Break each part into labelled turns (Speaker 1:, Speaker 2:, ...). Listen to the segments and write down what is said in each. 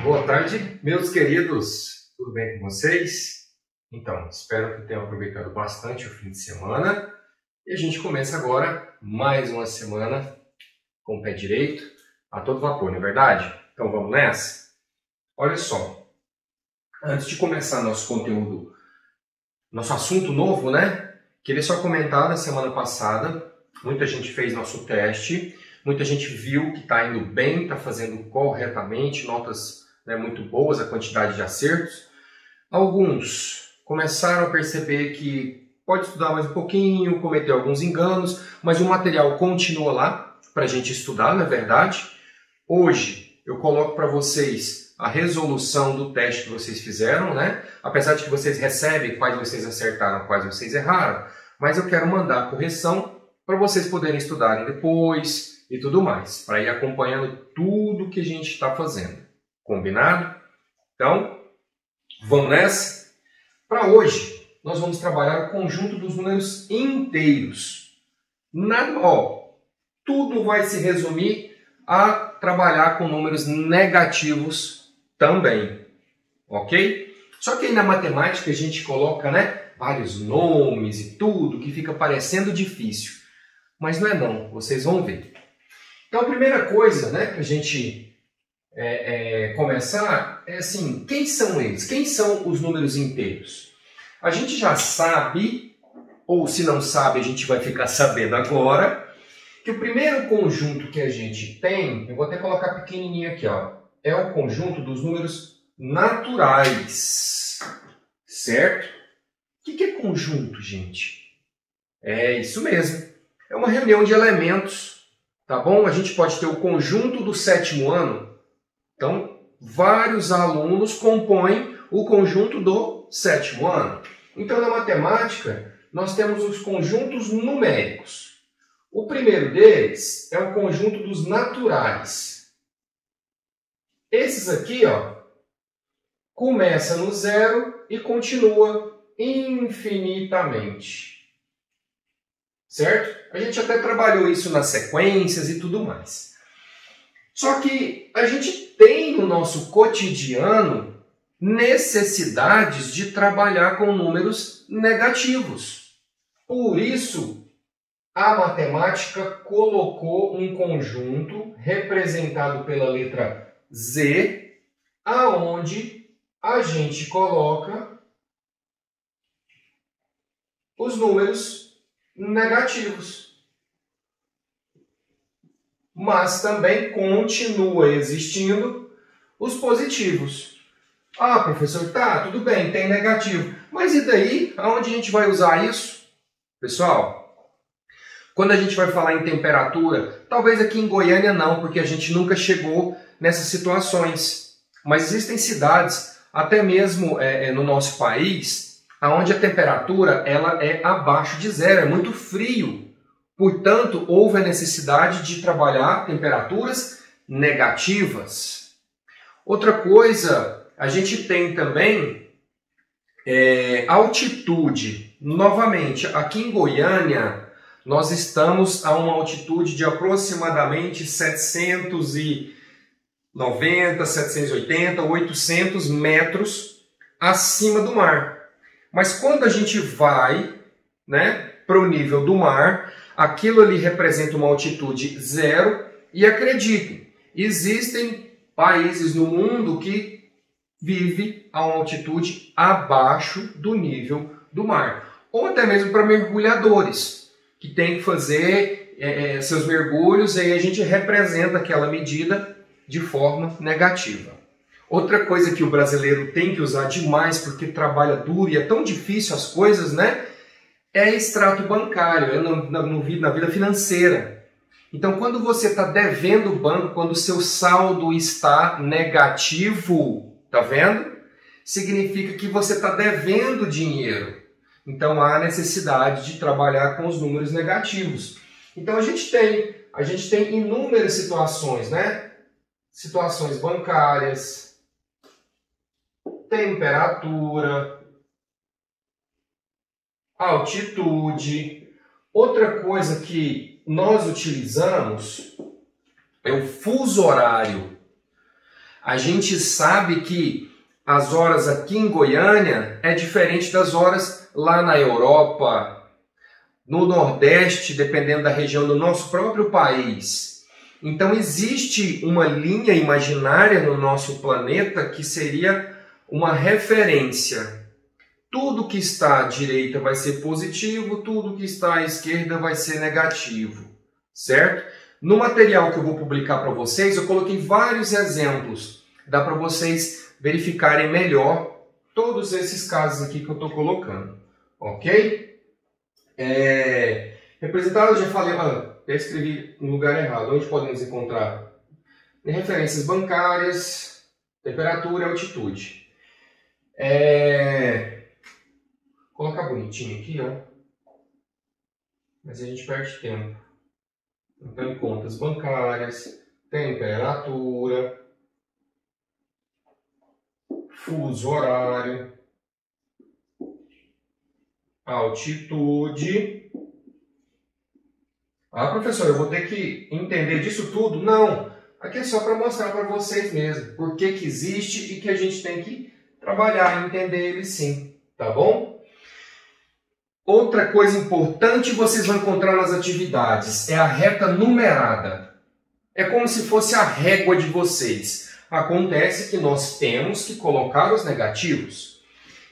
Speaker 1: Boa tarde, meus queridos. Tudo bem com vocês? Então, espero que tenham aproveitado bastante o fim de semana. E a gente começa agora mais uma semana com o pé direito, a todo vapor, não é verdade? Então vamos nessa? Olha só, antes de começar nosso conteúdo, nosso assunto novo, né? Queria só comentar da semana passada, muita gente fez nosso teste, muita gente viu que está indo bem, está fazendo corretamente, notas muito boas, a quantidade de acertos. Alguns começaram a perceber que pode estudar mais um pouquinho, cometer alguns enganos, mas o material continua lá para a gente estudar, não é verdade? Hoje eu coloco para vocês a resolução do teste que vocês fizeram, né? Apesar de que vocês recebem quais vocês acertaram, quais vocês erraram, mas eu quero mandar a correção para vocês poderem estudarem depois e tudo mais, para ir acompanhando tudo que a gente está fazendo. Combinado? Então, vamos nessa? Para hoje, nós vamos trabalhar o conjunto dos números inteiros. Tudo vai se resumir a trabalhar com números negativos também, ok? Só que aí na matemática a gente coloca, vários nomes e tudo que fica parecendo difícil. Mas não é não, vocês vão ver. Então a primeira coisa, para a gente começar é assim, quem são eles? Quem são os números inteiros? A gente já sabe, ou se não sabe a gente vai ficar sabendo agora, que o primeiro conjunto que a gente tem, eu vou até colocar pequenininho aqui, ó, é o conjunto dos números naturais, certo? O que é conjunto, gente? É isso mesmo, é uma reunião de elementos, tá bom? A gente pode ter o conjunto do sétimo ano, então vários alunos compõem o conjunto do sétimo ano. Então na matemática nós temos os conjuntos numéricos. O primeiro deles é o conjunto dos naturais. Esses aqui, ó, começa no zero e continua infinitamente. Certo? A gente até trabalhou isso nas sequências e tudo mais. Só que a gente tem no nosso cotidiano necessidades de trabalhar com números negativos. Por isso, a matemática colocou um conjunto representado pela letra Z, aonde a gente coloca os números negativos. Mas também continua existindo os positivos. Ah, professor, tá, tudo bem, tem negativo. Mas e daí? Aonde a gente vai usar isso? Pessoal, quando a gente vai falar em temperatura, talvez aqui em Goiânia não, porque a gente nunca chegou nessas situações. Mas existem cidades, até mesmo no nosso país, onde a temperatura ela é abaixo de zero, é muito frio. Portanto, houve a necessidade de trabalhar temperaturas negativas. Outra coisa, a gente tem também altitude. Novamente, aqui em Goiânia, nós estamos a uma altitude de aproximadamente 790, 780, 800 metros acima do mar. Mas quando a gente vai para o nível do mar, aquilo ali representa uma altitude zero e acreditem, existem países no mundo que vivem a uma altitude abaixo do nível do mar. Ou até mesmo para mergulhadores, que têm que fazer seus mergulhos e aí a gente representa aquela medida de forma negativa. Outra coisa que o brasileiro tem que usar demais porque trabalha duro e é tão difícil as coisas, é extrato bancário, na vida financeira. Então, quando você está devendo o banco, quando o seu saldo está negativo, tá vendo? Significa que você está devendo dinheiro. Então, há necessidade de trabalhar com os números negativos. Então, a gente tem inúmeras situações, Situações bancárias, temperatura, altitude. Outra coisa que nós utilizamos é o fuso horário. A gente sabe que as horas aqui em Goiânia é diferente das horas lá na Europa, no Nordeste, dependendo da região do nosso próprio país. Então existe uma linha imaginária no nosso planeta que seria uma referência. Tudo que está à direita vai ser positivo, tudo que está à esquerda vai ser negativo, certo? No material que eu vou publicar para vocês, eu coloquei vários exemplos. Dá para vocês verificarem melhor todos esses casos aqui que eu estou colocando, ok? Representado, eu já falei, já escrevi no lugar errado. Onde podemos encontrar? Em referências bancárias, temperatura e altitude. Colocar bonitinho aqui, ó. Mas a gente perde tempo. Então, em contas bancárias, temperatura, fuso horário, altitude. Ah, professor, eu vou ter que entender disso tudo? Não, aqui é só para mostrar para vocês mesmo por que existe e que a gente tem que trabalhar e entender ele sim, tá bom? Outra coisa importante vocês vão encontrar nas atividades é a reta numerada. É como se fosse a régua de vocês. Acontece que nós temos que colocar os negativos.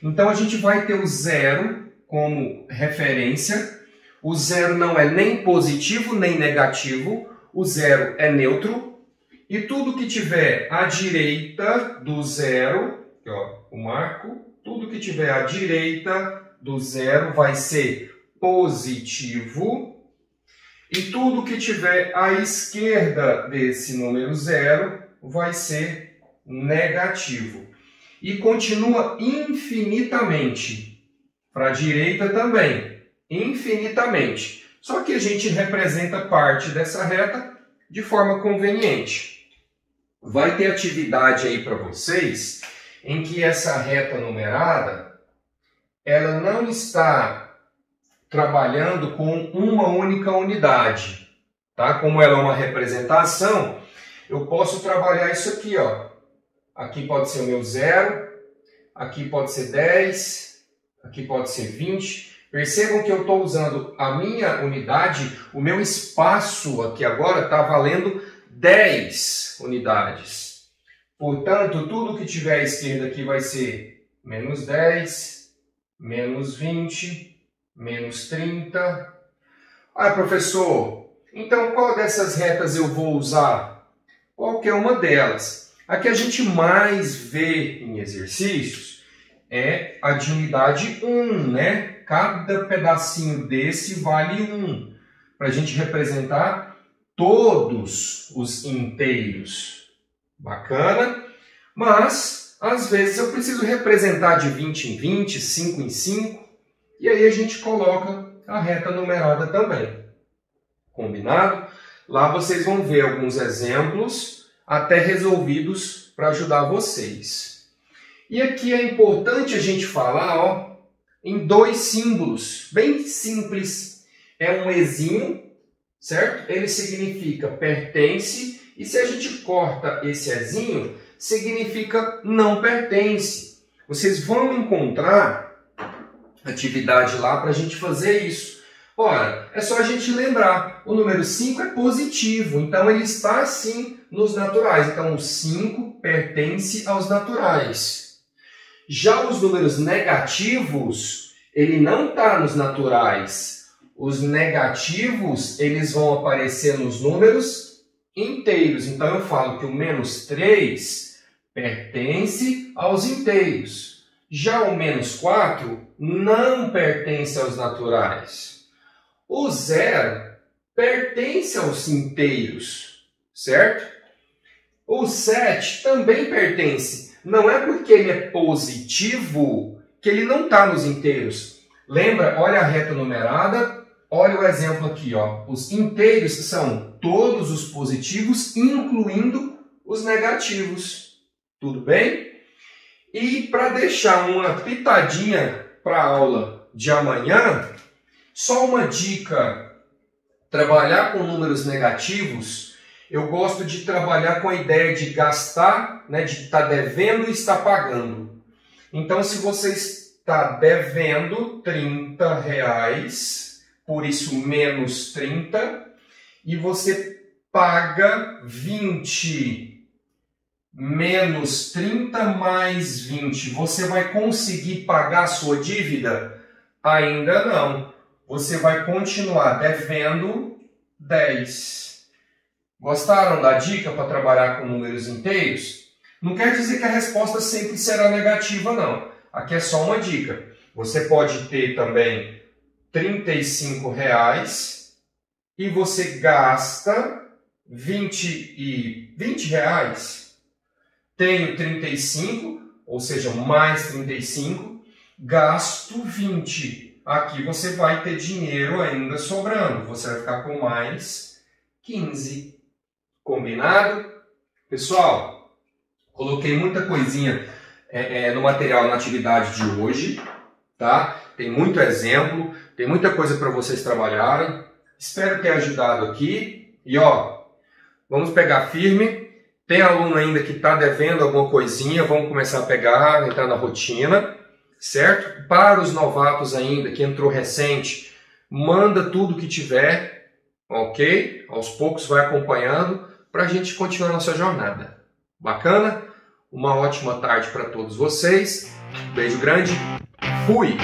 Speaker 1: Então a gente vai ter o zero como referência. O zero não é nem positivo nem negativo. O zero é neutro. E tudo que tiver à direita do zero, aqui, ó, o marco, tudo que tiver à direita do zero vai ser positivo. E tudo que tiver à esquerda desse número zero vai ser negativo. E continua infinitamente. Para a direita também. Infinitamente. Só que a gente representa parte dessa reta de forma conveniente. Vai ter atividade aí para vocês em que essa reta numerada ela não está trabalhando com uma única unidade. Tá? Como ela é uma representação, eu posso trabalhar isso aqui, ó. Aqui pode ser o meu zero, aqui pode ser 10, aqui pode ser 20. Percebam que eu estou usando a minha unidade, o meu espaço aqui agora está valendo 10 unidades. Portanto, tudo que tiver à esquerda aqui vai ser menos 10, menos 20, menos 30. Ah, professor, então qual dessas retas eu vou usar? Qualquer uma delas. A que a gente mais vê em exercícios é a de unidade 1, né? Cada pedacinho desse vale 1, para a gente representar todos os inteiros. Bacana? Mas, às vezes, eu preciso representar de 20 em 20, 5 em 5, e aí a gente coloca a reta numerada também. Combinado? Lá vocês vão ver alguns exemplos até resolvidos para ajudar vocês. E aqui é importante a gente falar, ó, em dois símbolos, bem simples. É um ezinho, certo? Ele significa pertence, e se a gente corta esse ezinho, significa não pertence. Vocês vão encontrar atividade lá para a gente fazer isso. Ora, é só a gente lembrar, o número 5 é positivo, então ele está sim nos naturais. Então o 5 pertence aos naturais. Já os números negativos, ele não está nos naturais. Os negativos, eles vão aparecer nos números inteiros. Então eu falo que o menos 3 pertence aos inteiros. Já o menos 4 não pertence aos naturais. O 0 pertence aos inteiros, certo? O 7 também pertence. Não é porque ele é positivo que ele não está nos inteiros. Lembra? Olha a reta numerada, olha o exemplo aqui, ó. Os inteiros são todos os positivos, incluindo os negativos. Tudo bem? E para deixar uma pitadinha para a aula de amanhã, só uma dica: trabalhar com números negativos, eu gosto de trabalhar com a ideia de gastar, né, de estar devendo e estar pagando. Então, se você está devendo R$30, por isso menos 30, e você paga 20 menos 30 mais 20, você vai conseguir pagar a sua dívida? Ainda não. Você vai continuar devendo 10. Gostaram da dica para trabalhar com números inteiros? Não quer dizer que a resposta sempre será negativa, não. Aqui é só uma dica. Você pode ter também R$35 e você gasta 20 reais. Tenho 35, ou seja, mais 35, gasto 20. Aqui você vai ter dinheiro ainda sobrando. Você vai ficar com mais 15. Combinado? Pessoal, coloquei muita coisinha no material na atividade de hoje, tá? Tem muito exemplo, tem muita coisa para vocês trabalharem. Espero ter ajudado aqui. E ó, vamos pegar firme. Tem aluno ainda que está devendo alguma coisinha, vamos começar a pegar, entrar na rotina, certo? Para os novatos ainda, que entrou recente, manda tudo que tiver, ok? Aos poucos vai acompanhando para a gente continuar nossa jornada. Bacana? Uma ótima tarde para todos vocês. Beijo grande. Fui!